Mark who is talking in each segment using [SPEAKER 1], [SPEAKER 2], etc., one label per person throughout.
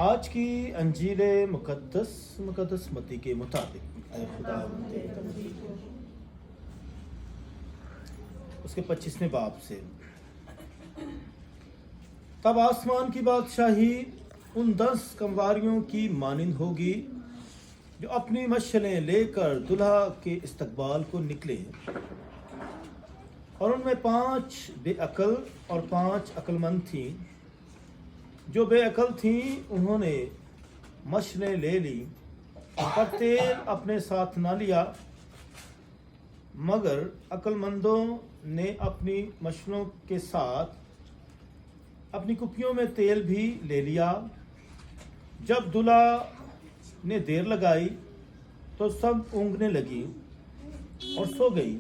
[SPEAKER 1] آج کی انجیل مقدس متی کے مطابق اے خدا اس کے 25ویں باب سے، تب آسمان کی بادشاہی ان 10 کمواریوں کی مانند ہوگی جو اپنی مشعلیں لے کر دلہا کے استقبال کو نکلے، اور ان میں 5 بے عقل اور 5 عقل مند تھیں۔ جو بے عقل تھیں انہوں نے مشعلیں لے لی پر تیل اپنے ساتھ نہ لیا، مگر عقل مندوں نے اپنی مشعلوں کے ساتھ اپنی کپیوں میں تیل بھی لے لیا۔ جب دلہا نے دیر لگائی تو سب اونگنے لگی اور سو گئی۔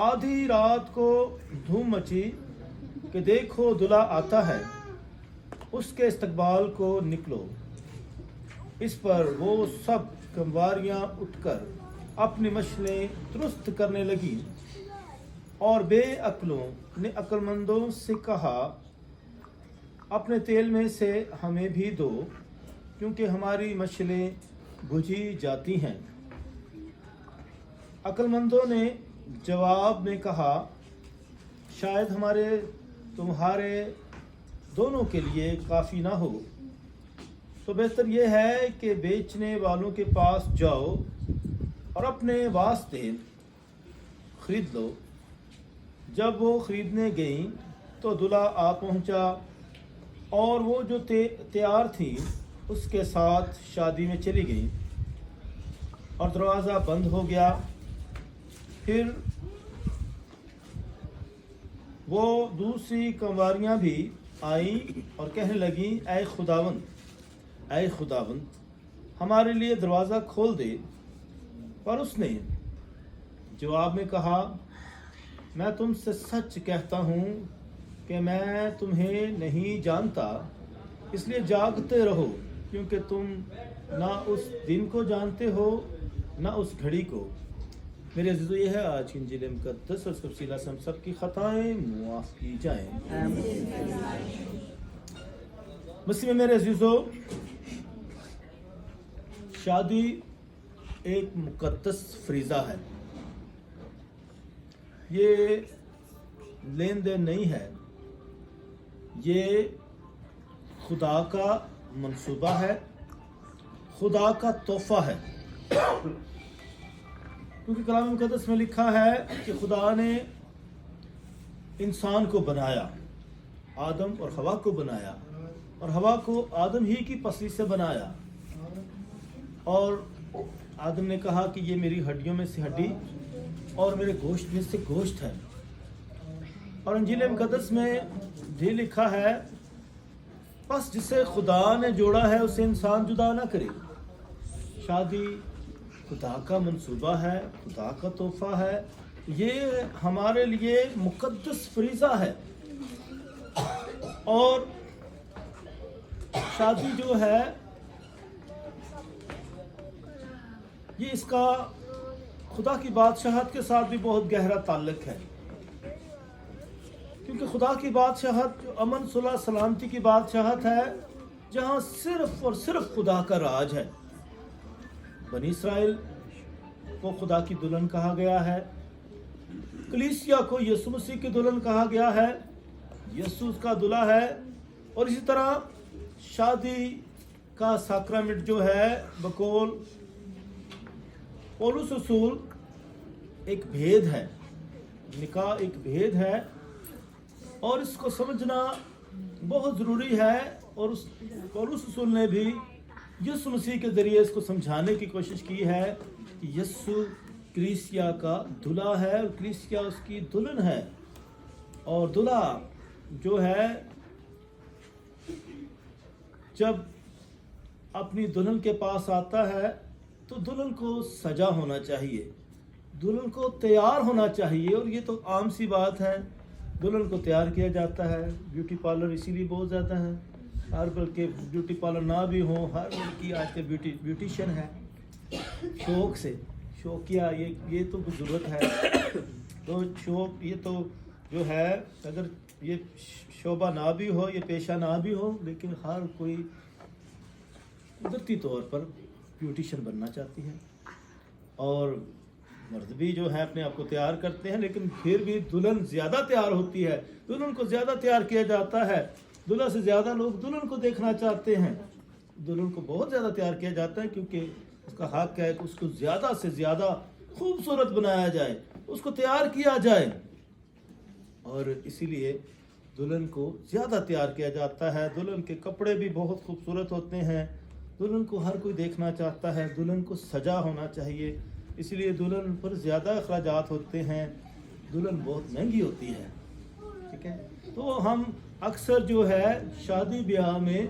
[SPEAKER 1] آدھی رات کو دھوم مچی کہ دیکھو دلہا آتا ہے، اس کے استقبال کو نکلو۔ اس پر وہ سب کمواریاں اٹھ کر اپنی مشعلیں درست کرنے لگی، اور بے عقلوں نے عقل مندوں سے کہا، اپنے تیل میں سے ہمیں بھی دو، کیونکہ ہماری مشعلیں بجھی جاتی ہیں۔ عقل مندوں نے جواب میں کہا، شاید تمہارے دونوں کے لیے کافی نہ ہو، تو بہتر یہ ہے کہ بیچنے والوں کے پاس جاؤ اور اپنے واسطے خرید لو۔ جب وہ خریدنے گئیں تو دلہا آ پہنچا، اور وہ جو تیار تھی اس کے ساتھ شادی میں چلی گئیں، اور دروازہ بند ہو گیا۔ پھر وہ دوسری کنواریاں بھی آئیں اور کہنے لگیں، اے خداوند ہمارے لیے دروازہ کھول دے۔ پر اس نے جواب میں کہا، میں تم سے سچ کہتا ہوں کہ میں تمہیں نہیں جانتا، اس لیے جاگتے رہو، کیونکہ تم نہ اس دن کو جانتے ہو نہ اس گھڑی کو۔ میرے عزیزو، یہ ہے آج کی انجیل مقدس، اور اس کے وسیلہ سے ہم سب کی خطائیں معاف کی جائیں۔ مسیح میں میرے عزیزو، شادی ایک مقدس فریضہ ہے۔ یہ لین دین نہیں ہے، یہ خدا کا منصوبہ ہے، خدا کا تحفہ ہے۔ کیونکہ کلام مقدس میں لکھا ہے کہ خدا نے انسان کو بنایا، آدم اور حوا کو بنایا، اور حوا کو آدم ہی کی پسلی سے بنایا، اور آدم نے کہا کہ یہ میری ہڈیوں میں سے ہڈی اور میرے گوشت میں سے گوشت ہے۔ اور انجیل مقدس میں بھی لکھا ہے، بس جسے خدا نے جوڑا ہے اسے انسان جدا نہ کرے۔ شادی خدا کا منصوبہ ہے، خدا کا تحفہ ہے، یہ ہمارے لیے مقدس فریضہ ہے۔ اور شادی جو ہے یہ اس کا خدا کی بادشاہت کے ساتھ بھی بہت گہرا تعلق ہے، کیونکہ خدا کی بادشاہت جو امن صلح سلامتی کی بادشاہت ہے، جہاں صرف اور صرف خدا کا راج ہے۔ بنی اسرائیل کو خدا کی دلہن کہا گیا ہے، کلیسیا کو یسوع مسیح کی دلہن کہا گیا ہے، یسوع کا دلہا ہے۔ اور اسی طرح شادی کا ساکرامنٹ جو ہے بقول پولس رسول ایک بھید ہے، نکاح ایک بھید ہے، اور اس کو سمجھنا بہت ضروری ہے۔ اور اس پولس رسول نے بھی یسوع مسیح کے ذریعے اس کو سمجھانے کی کوشش کی ہے کہ یسوع کلیسیا کا دلہا ہے اور کلیسیا اس کی دلہن ہے۔ اور دلہا جو ہے جب اپنی دلہن کے پاس آتا ہے تو دلہن کو سجا ہونا چاہیے، دلہن کو تیار ہونا چاہیے۔ اور یہ تو عام سی بات ہے، دلہن کو تیار کیا جاتا ہے۔ بیوٹی پارلر اسی لیے بہت زیادہ ہے، ہر بلکہ بیوٹی پارلر نہ بھی ہو، ہر لڑکی آج کل بیوٹیشین ہے، شوق سے، شوقیہ، یہ تو ضرورت ہے۔ تو شوق یہ تو جو ہے، اگر یہ شعبہ نہ بھی ہو، یہ پیشہ نہ بھی ہو، لیکن ہر کوئی कुदरती तौर पर ब्यूटिशियन बनना चाहती है, और मर्द भी जो है अपने आप को तैयार करते हैं, लेकिन फिर भी दुल्हन ज़्यादा तैयार होती है, दुल्हन को ज़्यादा तैयार किया जाता है, दुल्हा से ज़्यादा लोग दुल्हन को देखना चाहते हैं, दुल्हन को बहुत ज़्यादा तैयार किया जाता है, क्योंकि उसका हक है कि उसको ज़्यादा से ज़्यादा खूबसूरत बनाया जाए, उसको तैयार किया जाए, और इसीलिए दुल्हन को ज़्यादा तैयार किया जाता है। दुल्हन के कपड़े भी बहुत खूबसूरत होते हैं, दुल्हन को हर कोई देखना चाहता है, दुल्हन को सजा होना चाहिए, इसलिए दुल्हन पर ज़्यादा अखराजात होते हैं, दुल्हन बहुत महंगी होती है। ठीक है, तो हम अक्सर जो है शादी ब्याह में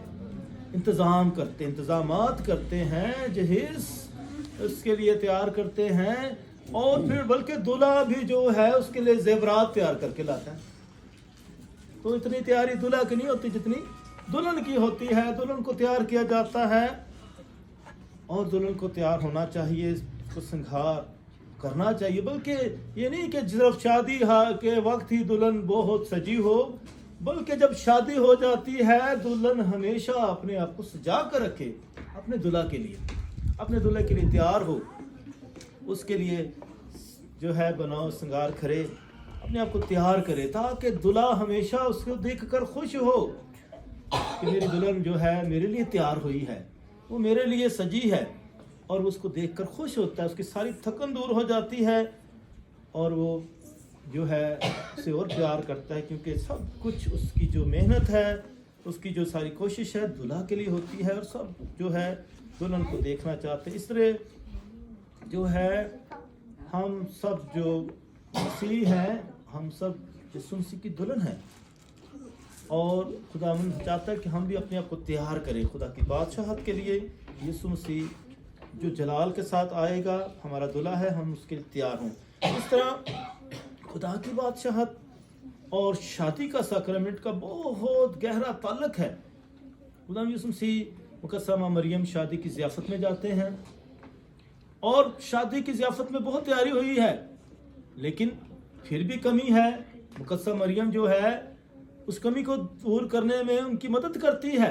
[SPEAKER 1] इंतज़ामात करते हैं, जहेज़ उसके लिए तैयार करते हैं, और फिर बल्कि दूल्हा भी जो है उसके लिए ज़ेवरात तैयार करके लाता है। तो इतनी तैयारी दूल्हा की नहीं होती जितनी दुल्हन की होती है। दुल्हन को तैयार किया जाता है, और दुल्हन को तैयार होना चाहिए, उसको श्रृंगार करना चाहिए, बल्कि ये नहीं कि सिर्फ शादी के वक्त ही दुल्हन बहुत सजी हो, बल्कि जब शादी हो जाती है दुल्हन हमेशा अपने आप को सजा कर रखे, अपने दूल्हा के लिए, अपने दूल्हे के लिए तैयार हो, उसके लिए जो है बनाओ श्रृंगार करे, अपने आप को तैयार करे, ताकि दूल्हा हमेशा उसको देखकर खुश हो कि मेरी दुल्हन जो है मेरे लिए तैयार हुई है, वो मेरे लिए सजी है, और उसको देखकर खुश होता है, उसकी सारी थकन दूर हो जाती है, और वो जो है उसे और प्यार करता है, क्योंकि सब कुछ उसकी जो मेहनत है, उसकी जो सारी कोशिश है दूल्हा के लिए होती है, और सब जो है दुल्हन को देखना चाहते हैं। इस तरह जो है हम सब जो मसीह हैं, हम सब यीशु मसीह की दुल्हन हैं, और खुदावंद चाहता है कि हम भी अपने आप को तैयार करें खुदा की बादशाहत के लिए। यीशु मसीह जो जलाल के साथ आएगा, हमारा दूल्हा है, हम उसके लिए तैयार हों। इस तरह खुदा की बादशाहत और शादी का सैक्रामेंट का बहुत गहरा ताल्लुक है। खुदा यीशु मसीह मुकद्दमा मरियम शादी की ज़ियाफ़त में जाते हैं, और शादी की ज़ियाफ़त में बहुत तैयारी हुई है, लेकिन फिर भी कमी है। मुकद्दमा मरियम जो है उस कमी को दूर करने में उनकी मदद करती है,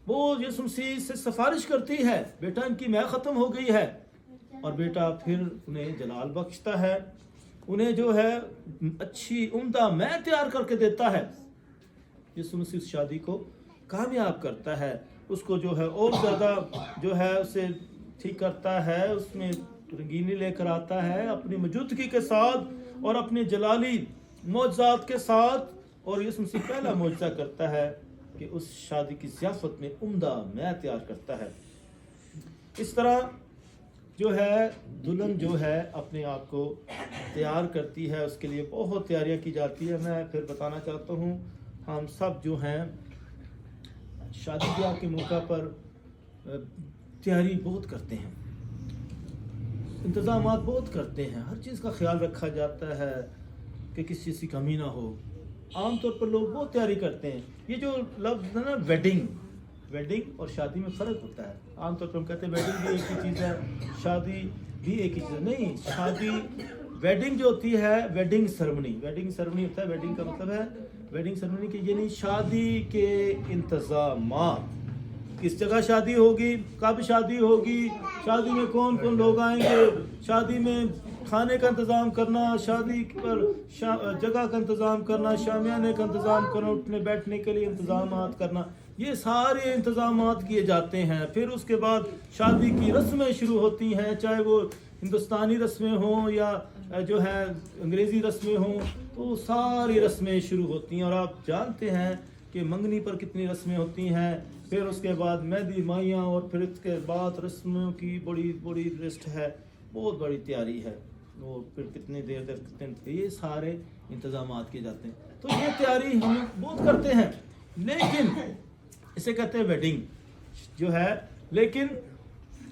[SPEAKER 1] वो यीशु मसीह से सिफारिश करती है, बेटा इनकी मैं ख़त्म हो गई है, और बेटा फिर उन्हें जलाल बख्शता है, उन्हें जो है अच्छी उम्दा मैं तैयार करके देता है। यीशु मसीह उस शादी को कामयाब करता है, उसको जो है और ज़्यादा जो है उसे ठीक करता है, उसमें रंगीनी लेकर आता है अपनी मौजूदगी के साथ और अपने जलाली मौजज़ात के साथ, और यीशु मसीह पहला मौजज़ा करता है कि उस शादी की ज़ियाफ़त में उम्दा मैं तैयार करता है। इस तरह जो है दुल्हन जो है अपने आप को तैयार करती है, उसके लिए बहुत तैयारियां की जाती है। मैं फिर बताना चाहता हूँ, हम सब जो हैं शादी ब्याह के मौका पर तैयारी बहुत करते हैं, इंतज़ामात बहुत करते हैं, हर चीज़ का ख्याल रखा जाता है कि किसी चीज़ की कमी ना हो। आम तौर पर लोग बहुत तैयारी करते हैं। ये जो लफ्ज़ है ना वेडिंग और शादी में फ़र्क होता है। आम तौर पर हम कहते हैं वेडिंग भी एक ही चीज़ है, शादी भी एक ही चीज़ है। नहीं, शादी वेडिंग जो होती है वेडिंग सेरेमनी होता है। वेडिंग का मतलब है वेडिंग सेरेमनी की, ये नहीं शादी के इंतज़ामात, किस जगह शादी होगी, कब शादी होगी, शादी में कौन कौन लोग आएंगे, शादी में खाने का इंतज़ाम करना, शादी पर जगह का इंतज़ाम करना, शामियाने का इंतज़ाम करना, उठने बैठने के लिए इंतज़ामात करना, ये सारे इंतज़ामात किए जाते हैं। फिर उसके बाद शादी की रस्में शुरू होती हैं, चाहे वो हिंदुस्तानी रस्में हों या जो है अंग्रेज़ी रस्में हों, तो सारी रस्में शुरू होती हैं। और आप जानते हैं कि मंगनी पर कितनी रस्में होती हैं, फिर उसके बाद मेहंदी माइयाँ, और फिर उसके बाद रस्मों की बड़ी बड़ी लिस्ट है, बहुत बड़ी तैयारी है। और फिर कितनी देर तक कितने, ये सारे इंतज़ामात किए जाते हैं। तो ये तैयारी हम बहुत करते हैं, लेकिन इसे कहते हैं वेडिंग जो है। लेकिन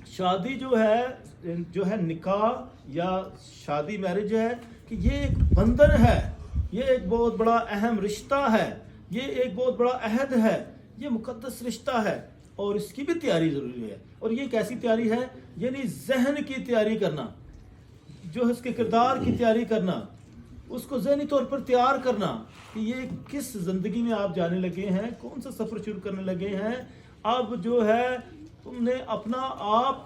[SPEAKER 1] शादी जो है निकाह या शादी मैरिज है कि ये एक बंधन है, ये एक बहुत बड़ा अहम रिश्ता है, ये एक बहुत बड़ा अहद है, ये मुकद्दस रिश्ता है, और इसकी भी तैयारी ज़रूरी है। और ये कैसी तैयारी है, यानी जहन की तैयारी करना, जो है उसके किरदार की तैयारी करना, उसको ज़हनी तौर पर तैयार करना कि ये किस ज़िंदगी में आप जाने लगे हैं, कौन सा सफ़र शुरू करने लगे हैं। अब जो है تم نے اپنا آپ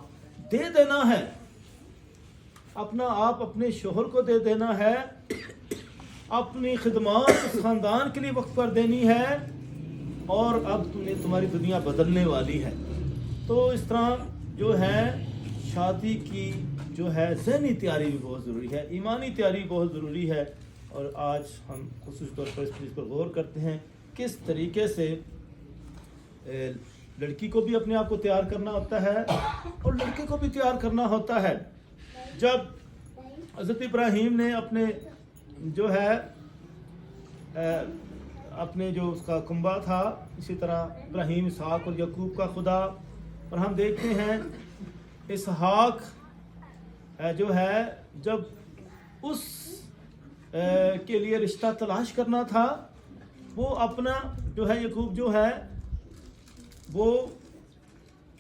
[SPEAKER 1] دے دینا ہے، اپنا آپ اپنے شوہر کو دے دینا ہے، اپنی خدمات اس خاندان کے لیے وقف کر دینی ہے، اور اب تمہاری دنیا بدلنے والی ہے۔ تو اس طرح جو ہے شادی کی جو ہے ذہنی تیاری بھی بہت ضروری ہے، ایمانی تیاری بہت ضروری ہے، اور آج ہم خصوصی طور پر اس چیز پر غور کرتے ہیں کس طریقے سے لڑکی کو بھی اپنے آپ کو تیار کرنا ہوتا ہے اور لڑکے کو بھی تیار کرنا ہوتا ہے۔ جب حضرت ابراہیم نے اپنے جو ہے اپنے جو اس کا کنبہ تھا، اسی طرح ابراہیم، اسحاق اور یعقوب کا خدا، اور ہم دیکھتے ہیں اسحاق جو ہے جب اس کے لیے رشتہ تلاش کرنا تھا، وہ اپنا جو ہے یعقوب جو ہے وہ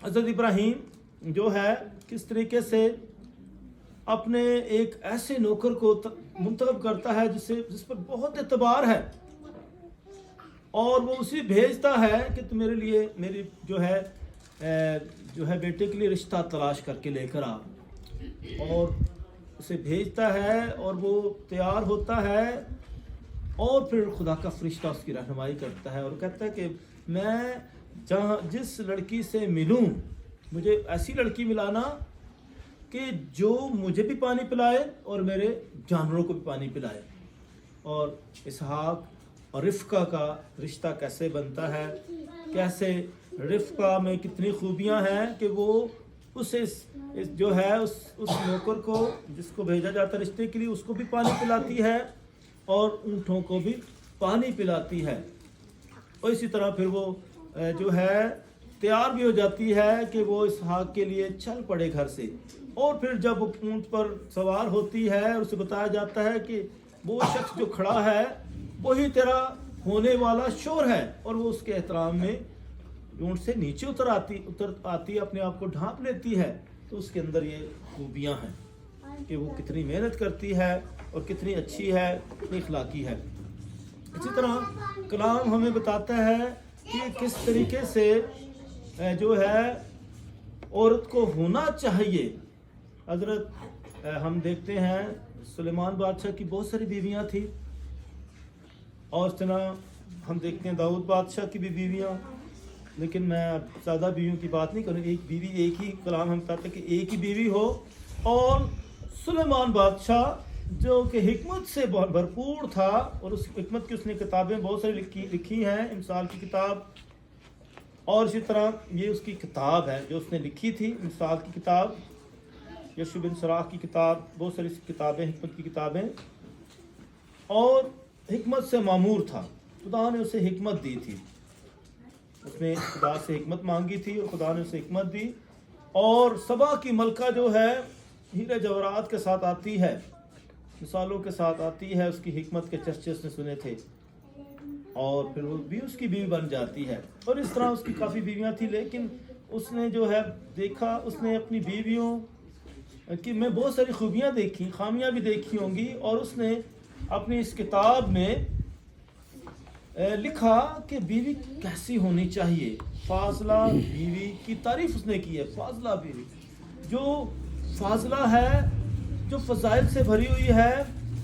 [SPEAKER 1] حضرت ابراہیم جو ہے کس طریقے سے اپنے ایک ایسے نوکر کو منتخب کرتا ہے جس پر بہت اعتبار ہے، اور وہ اسی بھیجتا ہے کہ تم میرے لیے میری جو ہے بیٹے کے لیے رشتہ تلاش کر کے لے کر آ، اور اسے بھیجتا ہے اور وہ تیار ہوتا ہے، اور پھر خدا کا فرشتہ اس کی رہنمائی کرتا ہے اور کہتا ہے کہ میں جس لڑکی سے ملوں مجھے ایسی لڑکی ملانا کہ جو مجھے بھی پانی پلائے اور میرے جانوروں کو بھی پانی پلائے۔ اور اسحاق اور رفقہ کا رشتہ کیسے بنتا ہے، کیسے رفقہ میں کتنی خوبیاں ہیں کہ وہ اسے جو ہے اس نوکر کو جس کو بھیجا جاتا ہے رشتے کے لیے اس کو بھی پانی پلاتی ہے اور اونٹوں کو بھی پانی پلاتی ہے، اور اسی طرح پھر وہ جو ہے تیار بھی ہو جاتی ہے کہ وہ اسحاق کے لیے چل پڑے گھر سے، اور پھر جب اونٹ پر سوار ہوتی ہے اور اسے بتایا جاتا ہے کہ وہ شخص جو کھڑا ہے وہی تیرا ہونے والا شوہر ہے، اور وہ اس کے احترام میں اونٹ سے نیچے اتر آتی اپنے آپ کو ڈھانپ لیتی ہے، تو اس کے اندر یہ خوبیاں ہیں کہ وہ کتنی محنت کرتی ہے اور کتنی اچھی ہے، کتنی اخلاقی ہے۔ اسی طرح کلام ہمیں بتاتا ہے کہ کس طریقے سے جو ہے عورت کو ہونا چاہیے۔ حضرت ہم دیکھتے ہیں سلیمان بادشاہ کی بہت ساری بیویاں تھیں، اور اس طرح ہم دیکھتے ہیں داؤد بادشاہ کی بھی بیویاں، لیکن میں زیادہ بیویوں کی بات نہیں کروں، ایک بیوی ایک ہی کلام ہم بتاتے ہیں کہ ایک ہی بیوی ہو، اور سلیمان بادشاہ جو کہ حکمت سے بھرپور تھا، اور اس حکمت کی اس نے کتابیں بہت ساری لکھی ہیں، مثال کی کتاب، اور اسی طرح یہ اس کی کتاب ہے جو اس نے لکھی تھی، مثال کی کتاب، یشوع بن سراح کی کتاب، بہت ساری کتابیں حکمت کی کتابیں، اور حکمت سے معمور تھا، خدا نے اسے حکمت دی تھی، اس نے خدا سے حکمت مانگی تھی اور خدا نے اسے حکمت دی، اور سبا کی ملکہ جو ہے ہیرے جواہرات کے ساتھ آتی ہے، مثالوں کے ساتھ آتی ہے، اس کی حکمت کے چرچے اس نے سنے تھے، اور پھر وہ بھی اس کی بیوی بن جاتی ہے، اور اس طرح اس کی کافی بیویاں تھیں، لیکن اس نے جو ہے دیکھا، اس نے اپنی بیویوں کی میں بہت ساری خوبیاں دیکھی، خامیاں بھی دیکھی ہوں گی، اور اس نے اپنی اس کتاب میں لکھا کہ بیوی کیسی ہونی چاہیے، فاضلہ بیوی کی تعریف اس نے کی ہے، فاضلہ بیوی جو فاضلہ ہے، جو فضائل سے بھری ہوئی ہے،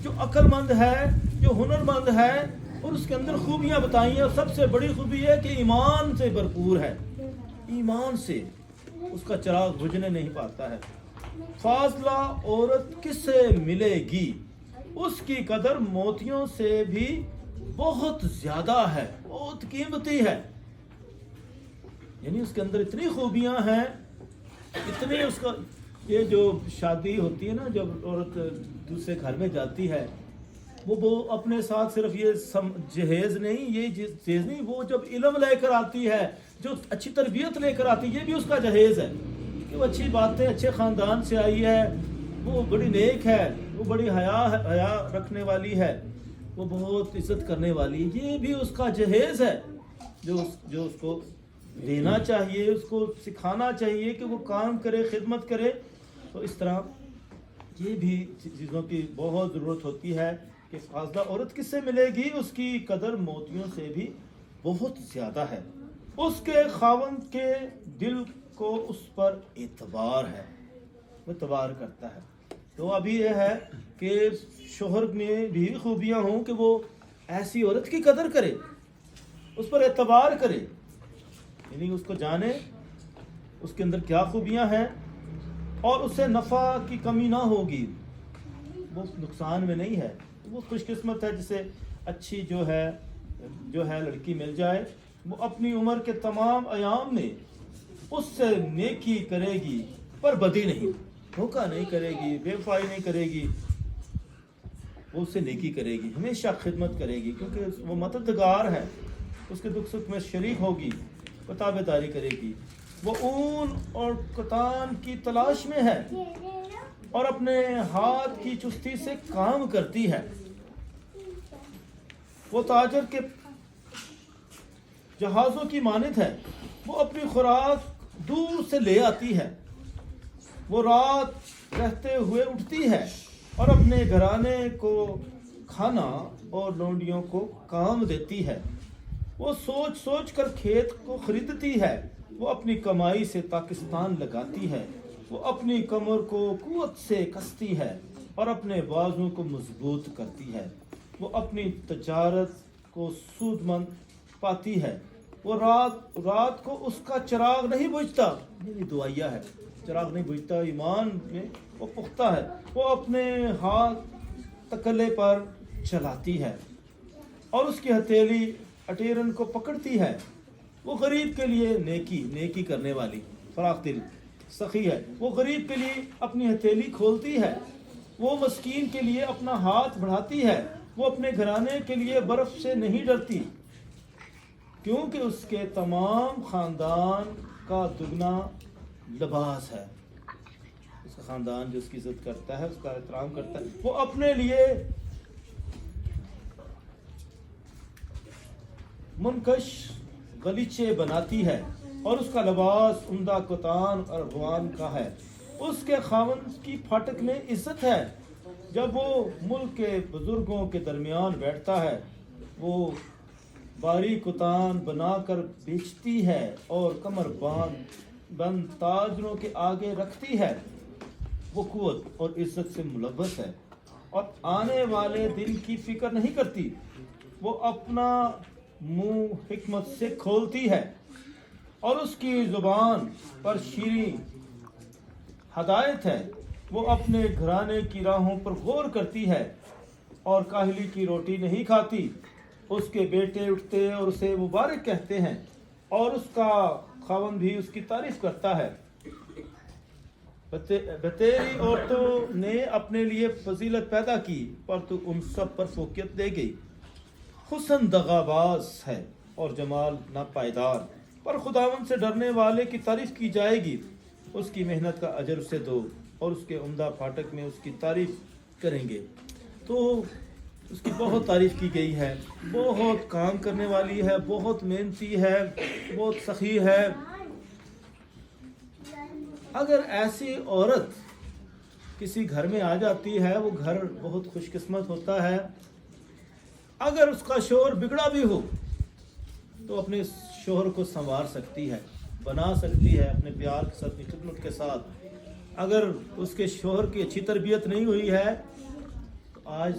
[SPEAKER 1] جو عقل مند ہے، جو ہنر مند ہے، اور اس کے اندر خوبیاں بتائی ہیں، اور سب سے بڑی خوبی ہے کہ ایمان سے بھرپور ہے، ایمان سے اس کا چراغ بجھنے نہیں پاتا ہے۔ فاضلہ عورت کس سے ملے گی، اس کی قدر موتیوں سے بھی بہت زیادہ ہے، بہت قیمتی ہے، یعنی اس کے اندر اتنی خوبیاں ہیں، اتنی اس کا یہ جو شادی ہوتی ہے نا، جب عورت دوسرے گھر میں جاتی ہے، وہ اپنے ساتھ صرف یہ جہیز نہیں، یہ چیز نہیں، وہ جب علم لے کر آتی ہے، جو اچھی تربیت لے کر آتی ہے، یہ بھی اس کا جہیز ہے کہ وہ اچھی باتیں، اچھے خاندان سے آئی ہے، وہ بڑی نیک ہے، وہ بڑی حیا رکھنے والی ہے، وہ بہت عزت کرنے والی ہے، یہ بھی اس کا جہیز ہے جو اس کو دینا چاہیے، اس کو سکھانا چاہیے کہ وہ کام کرے، خدمت کرے۔ تو اس طرح یہ بھی چیزوں کی بہت ضرورت ہوتی ہے کہ فاضلہ عورت کس سے ملے گی، اس کی قدر موتیوں سے بھی بہت زیادہ ہے، اس کے خاوند کے دل को उस पर एतबार है, वो एतबार करता है। तो अभी यह है कि शोहर में भी खूबियाँ हों कि वो ऐसी औरत की कदर करे, उस पर एतबार करे, यानी उसको जाने उसके अंदर क्या खूबियाँ हैं और उससे नफ़ा की कमी ना होगी, वो नुकसान में नहीं है। वो खुशकिस्मत है जिसे अच्छी जो है लड़की मिल जाए, वो अपनी उम्र के तमाम अयाम में उससे नेकी करेगी पर बदी नहीं, धोखा नहीं करेगी, बेवफाई नहीं करेगी, वो उससे नेकी करेगी, हमेशा खिदमत करेगी, क्योंकि वो मददगार है, उसके दुख सुख में शरीक होगी, ताबेदारी करेगी। वो ऊन और कतान की तलाश में है और अपने हाथ की चुस्ती से काम करती है। वो ताजर के जहाज़ों की मानित है, वो अपनी खुराक दूर से ले आती है। वो रात रहते हुए उठती है और अपने घराने को खाना और लौंडियों को काम देती है। वो सोच सोच कर खेत को खरीदती है, वो अपनी कमाई से पाकिस्तान लगाती है, वो अपनी कमर को कुव्वत से कसती है और अपने बाजू को मजबूत करती है। वो अपनी तजारत को सूदमंद पाती है। वो रात को उसका चिराग नहीं बुझता, ये दुआया है, चिराग नहीं बुझता, ईमान में वो पुख्ता है। वो अपने हाथ तकले पर चलाती है और उसकी हथेली अटेरन को पकड़ती है। वो गरीब के लिए नेकी करने वाली फराख दिल सखी है। वो गरीब के लिए अपनी हथेली खोलती है, वो मस्कीन के लिए अपना हाथ बढ़ाती है। वो अपने घराने के लिए बर्फ से नहीं डरती, क्योंकि उसके तमाम खानदान का दुगना लिबास है। उसका खानदान जो उसकी इज्जत करता है, उसका एहतराम करता है। वो अपने लिए मुनकश गलीचे बनाती है और उसका लिबास उम्दा कुतान और अफगान का है। उसके खावंद की फाटक में इज्जत है। जब वो मुल्क के बुजुर्गों के दरमियान बैठता है, वो बारीक कुतान बनाकर बेचती है और कमर बंद ताजरों के आगे रखती है। वो कुव्वत और इज्जत से मुलव्वस है और आने वाले दिन की फिक्र नहीं करती। वो अपना मुंह हिकमत से खोलती है और उसकी जुबान पर शीरी हदायत है। वो अपने घराने की राहों पर गौर करती है और काहली की रोटी नहीं खाती। उसके बेटे उठते और उसे मुबारक कहते हैं और उसका खावंद भी उसकी तारीफ करता है। बतेरी औरतों ने अपने लिए फजीलत पैदा की, पर तो उन सब पर फोकियत दे गई। हुस्न दगाबाज है और जमाल नापायदार, पर खुदावन से डरने वाले की तारीफ की जाएगी। उसकी मेहनत का अजर उसे दो और उसके उम्दा फाटक में उसकी तारीफ करेंगे। तो उसकी बहुत तारीफ की गई है, बहुत काम करने वाली है, बहुत मेहनती है, बहुत सखी है। अगर ऐसी औरत किसी घर में आ जाती है, वो घर बहुत खुशकिस्मत होता है। अगर उसका शोहर बिगड़ा भी हो तो अपने शोहर को संवार सकती है, बना सकती है अपने प्यार के साथ, खिदमत के साथ। अगर उसके शोहर की अच्छी तरबियत नहीं हुई है तो आज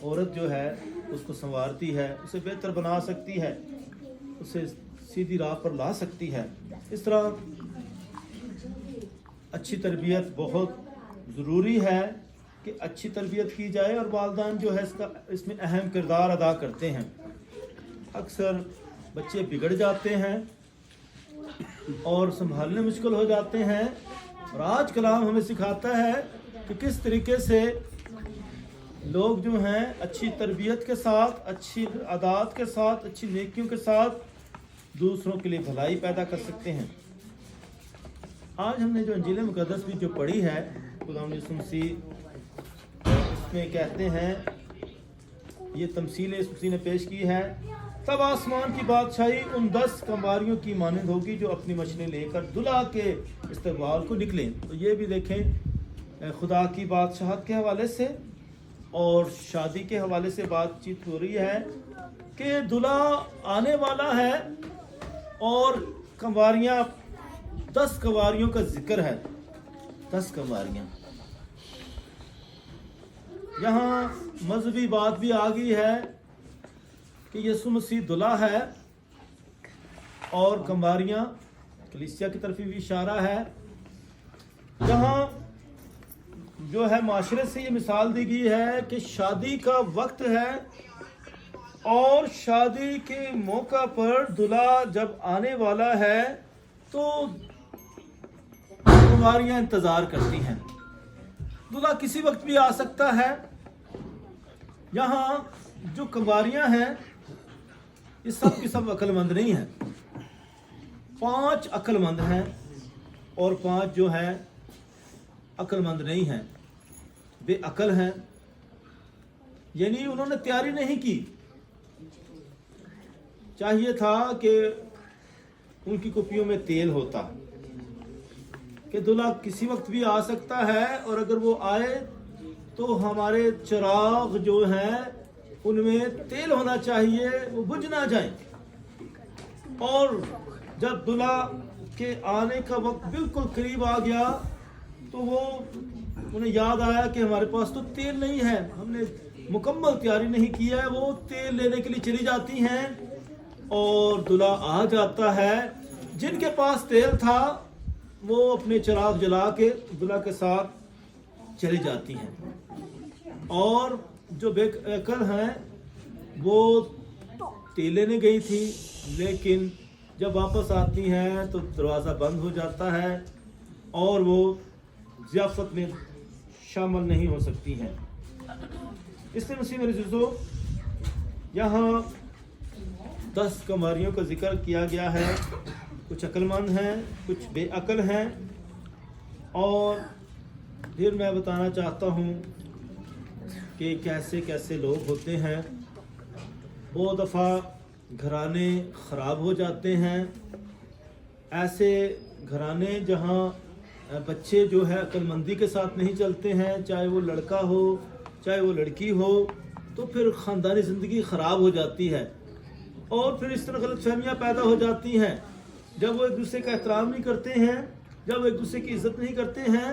[SPEAKER 1] औरत जो है उसको संवारती है, उसे बेहतर बना सकती है, उसे सीधी राह पर ला सकती है। इस तरह अच्छी तरबियत बहुत ज़रूरी है कि अच्छी तरबियत की जाए और वालिदैन जो है इसमें अहम किरदार अदा करते हैं। अक्सर बच्चे बिगड़ जाते हैं और संभालने मुश्किल हो जाते हैं, और आज कलाम हमें सिखाता है कि किस तरीके से लोग जो हैं अच्छी तरबियत के साथ, अच्छी आदत के साथ, अच्छी नेकियों के साथ दूसरों के लिए भलाई पैदा कर सकते हैं। आज हमने जो इंजील मुक़द्दस भी जो पढ़ी है, खुदावंद यीशु मसीह इसमें कहते हैं, ये तमसील यीशु मसीह ने पेश की है, तब आसमान की बादशाही उन 10 कंवारियों की मानंद होगी जो अपनी मछलियाँ लेकर दुल्हा के इस्तकबाल को निकलें। तो ये भी देखें, खुदा की बादशाहत के हवाले से और शादी के हवाले से बातचीत हो रही है कि दुल्हा आने वाला है और कंवारियाँ 10 कंवारियों का जिक्र है। 10 कंवारियां। यहाँ मजहबी बात भी आ गई है कि यीशु मसीह दुल्हा है और कंवारियां कलीसिया की तरफ भी इशारा है। यहाँ जो है माशरे से ये मिसाल दी गई है कि शादी का वक्त है और शादी के मौका पर दूल्हा जब आने वाला है तो कंवारियां इंतजार करती हैं। दूल्हा किसी वक्त भी आ सकता है। यहाँ जो कंवारियां हैं ये सब की सब अक्लमंद नहीं हैं। 5 अक्लमंद हैं और 5 जो है अक्लमंद नहीं हैं, बेअक्ल हैं, यानी उन्होंने तैयारी नहीं की। चाहिए था कि उनकी कुप्पियों में तेल होता कि दूल्हा किसी वक्त भी आ सकता है और अगर वो आए तो हमारे चिराग जो हैं उनमें तेल होना चाहिए, वो बुझ ना जाए। और जब दूल्हा के आने का वक्त बिल्कुल करीब आ गया तो वो उन्हें याद आया कि हमारे पास तो तेल नहीं है, हमने मुकम्मल तैयारी नहीं की है। वो तेल लेने के लिए चली जाती हैं और दूल्हा आ जाता है। जिनके पास तेल था वो अपने चिराग जला के दूल्हा के साथ चली जाती हैं और जो बेअक्ल हैं वो तेल लेने गई थी, लेकिन जब वापस आती हैं तो दरवाज़ा बंद हो जाता है और वो ज़ियाफ़त में शामिल नहीं हो सकती हैं। इसलिए मसीह मेरे अज़ीज़ों, यहाँ 10 कंवारियों का जिक्र किया गया है। कुछ अक्लमंद हैं, कुछ बेअक्ल हैं। और फिर मैं बताना चाहता हूँ कि कैसे कैसे लोग होते हैं। बहुत दफ़ा घराने ख़राब हो जाते हैं। ऐसे घराने जहाँ बच्चे जो है अक्लमंदी के साथ नहीं चलते हैं, चाहे वो लड़का हो चाहे वो लड़की हो, तो फिर ख़ानदानी ज़िंदगी ख़राब हो जाती है और फिर इस तरह गलतफहमियाँ पैदा हो जाती हैं। जब वो एक दूसरे का एहतराम नहीं करते हैं, जब एक दूसरे की इज़्ज़त नहीं करते हैं,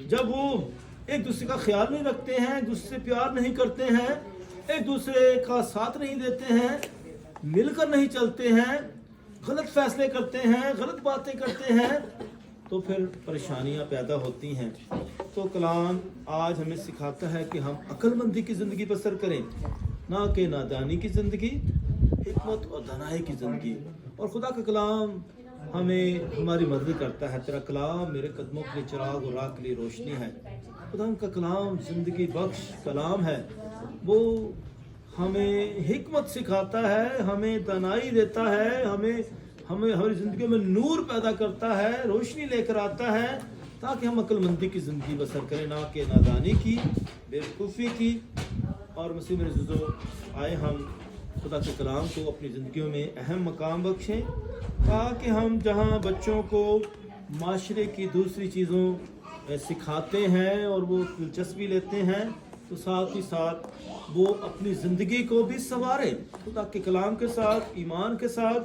[SPEAKER 1] जब वो एक दूसरे का ख्याल नहीं रखते हैं, एक दूसरे से प्यार नहीं करते हैं, एक दूसरे का साथ नहीं देते हैं, मिलकर नहीं चलते हैं, गलत फैसले करते हैं, गलत बातें करते हैं, तो फिर परेशानियां पैदा होती हैं। तो कलाम आज हमें सिखाता है कि हम अक्लमंदी की ज़िंदगी बसर करें, ना कि नादानी की ज़िंदगी, हिकमत और दानाई की ज़िंदगी। और खुदा का कलाम हमें हमारी मदद करता है। तेरा कलाम मेरे कदमों के लिए चिराग और राह के लिए रोशनी है। खुदा का कलाम ज़िंदगी बख्श कलाम है। वो हमें हिकमत सिखाता है, हमें दानाई देता है, हमें हमारी ज़िंदगी में नूर पैदा करता है, रोशनी लेकर आता है, ताकि हम अक्लमंदी की ज़िंदगी बसर करें, ना कि नादानी की, बेवकूफ़ी की। और मसीह मेरे अज़ीज़ों, आए हम खुदा के कलाम को अपनी ज़िंदगियों में अहम मकाम बख्शें, ताकि हम जहाँ बच्चों को माशरे की दूसरी चीज़ों सिखाते हैं और वो दिलचस्पी लेते हैं, तो साथ ही साथ वो अपनी ज़िंदगी को भी संवारें खुदा के कलाम के साथ, ईमान के साथ,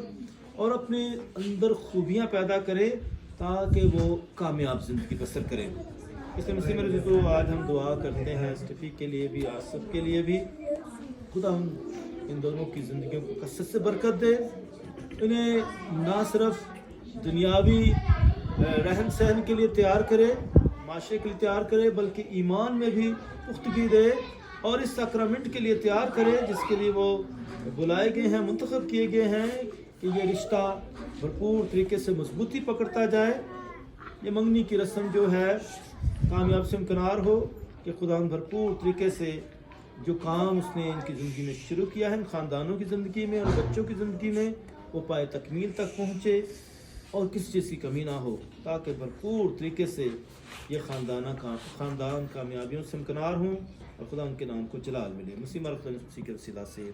[SPEAKER 1] और अपने अंदर खूबियाँ पैदा करें ताकि वो कामयाब ज़िंदगी बसर करें। इसलिए मसीह मेरे दोस्तों, आज हम दुआ करते हैं स्टीफी के लिए भी, आसफ के लिए भी। खुदा हम इन दोनों की ज़िंदगियों को कसरत से बरकत दे, इन्हें ना सिर्फ दुनियावी रहन सहन के लिए तैयार करे, माशरे के लिए तैयार करे, बल्कि ईमान में भी पुख्तगी दे और इस सक्रमेंट के लिए तैयार करे जिसके लिए वो बुलाए गए हैं, मुंतखब किए गए हैं, कि ये रिश्ता भरपूर तरीके से मजबूती पकड़ता जाए। ये मंगनी की रस्म जो है कामयाब से इम्कनार हो कि खुदा भरपूर तरीके से जो काम उसने इनकी ज़िंदगी में शुरू किया है, इन ख़ानदानों की ज़िंदगी में और बच्चों की ज़िंदगी में, वो पाए तकमील तक पहुँचे और किसी चीज़ की कमी ना हो, ताकि भरपूर तरीके से ये ख़ानदान कामयाबियों से इम्कनार हों और खुदा उनके नाम को जलाल मिले। मसीह मसीह के वसीला से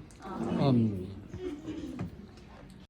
[SPEAKER 1] आमीन।